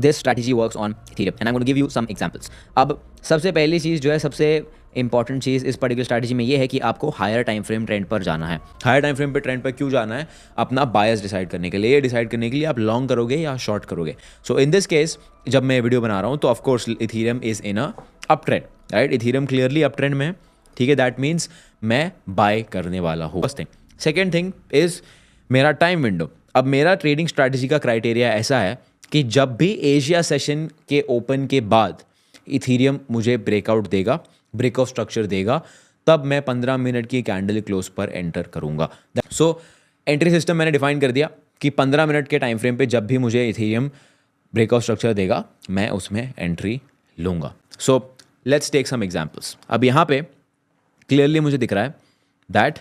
This strategy works on Ethereum and I am going to give you some examples. अब सबसे पहली चीज़ जो है, सबसे इंपॉर्टेंट चीज़ इस पर्टिकुलर स्ट्रैटेजी में ये है कि आपको हायर टाइम फ्रेम ट्रेंड पर जाना है। हायर टाइम फ्रेम पे ट्रेंड पर क्यों जाना है? अपना बायस डिसाइड करने के लिए। ये डिसाइड करने के लिए आप लॉन्ग करोगे या शॉर्ट करोगे। सो इन दिस केस जब मैं वीडियो बना रहा हूँ तो of course Ethereum is in a up trend, right? Ethereum clearly up trend में है, ठीक है। दैट मीन्स मैं बाय करने वाला हूँ। First thing. Second thing is मेरा टाइम विंडो। अब मेरा ट्रेडिंग स्ट्रैटेजी का क्राइटेरिया ऐसा है कि जब भी एशिया सेशन के ओपन के बाद इथेरियम मुझे ब्रेकआउट देगा, ब्रेक ऑफ स्ट्रक्चर देगा, तब मैं 15 मिनट की कैंडल क्लोज पर एंटर करूंगा। सो एंट्री सिस्टम मैंने डिफाइन कर दिया कि 15 मिनट के टाइम फ्रेम पे जब भी मुझे इथेरियम ब्रेक ऑफ स्ट्रक्चर देगा मैं उसमें एंट्री लूंगा। So let's take some examples. अब यहाँ पे क्लियरली मुझे दिख रहा है that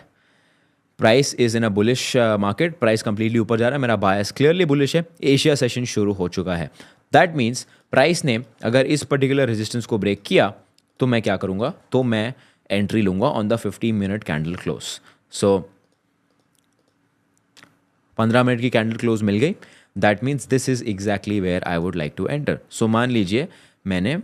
price is in a bullish market, price completely ऊपर जा रहा है, मेरा बायस क्लियरली बुलिश है, एशिया सेशन शुरू हो चुका है। दैट मीन्स प्राइस ने अगर इस पर्टिकुलर रेजिस्टेंस को ब्रेक किया तो मैं क्या करूंगा? तो मैं एंट्री लूंगा on the 15 minute candle close. So 15 minute की कैंडल क्लोज मिल गई। That means this is exactly where I would like to enter. So मान लीजिए मैंने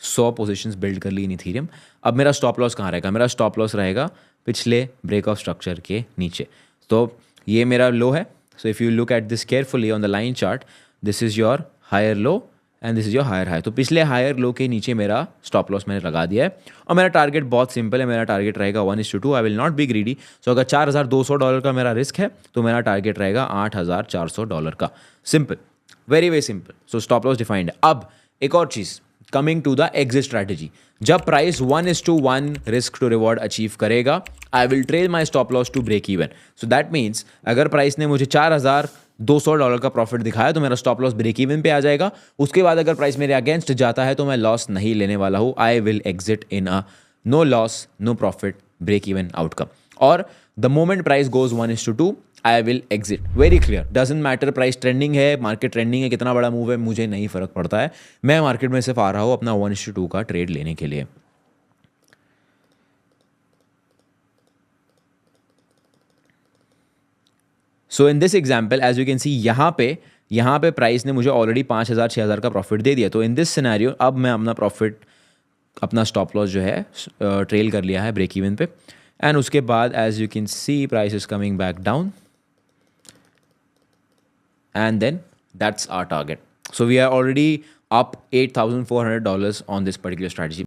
100 पोजीशंस बिल्ड कर ली इन इथेरियम। अब मेरा स्टॉप लॉस कहाँ रहेगा? मेरा स्टॉप लॉस रहेगा पिछले ब्रेक ऑफ स्ट्रक्चर के नीचे। तो ये मेरा लो है। So if you look at this carefully on the line chart, this is your higher low and this is your higher high. तो पिछले हायर लो के नीचे मेरा स्टॉप लॉस मैंने लगा दिया है और मेरा टारगेट बहुत सिंपल है। मेरा टारगेट रहेगा 1:2। I will not be greedy. So अगर $4,200 का मेरा रिस्क है तो मेरा टारगेट रहेगा $8,400 का। Simple, very very simple. So stop loss defined है। अब एक और चीज़, coming to the exit strategy. जब price 1:1 risk to reward achieve करेगा, I will trail my stop loss to break even. So that means अगर प्राइस ने मुझे $4,200 का प्रॉफिट दिखाया तो मेरा स्टॉप लॉस ब्रेक इवन पे आ जाएगा। उसके बाद अगर प्राइस मेरे अगेंस्ट जाता है तो मैं लॉस नहीं लेने वाला हूँ। I will exit in a no loss no profit break even outcome. और the moment price goes 1:2 I will exit. Very clear, doesn't matter price trending है, मार्केट ट्रेंडिंग है, कितना बड़ा मूव है, मुझे नहीं फर्क पड़ता है। मैं मार्केट में सिर्फ आ रहा हूँ अपना 1:2 का ट्रेड लेने के लिए। So in this example as you can see, यहाँ पे प्राइस ने मुझे ऑलरेडी 5,000 6,000 का प्रॉफिट दे दिया। तो इन दिस सिनेरियो अब मैं अपना प्रॉफिट, अपना स्टॉप लॉस जो है ट्रेल कर लिया है ब्रेक इवन पे। एंड उसके बाद as you can see price is coming back down and then that's our target. So we are already up $8,400 on this particular strategy.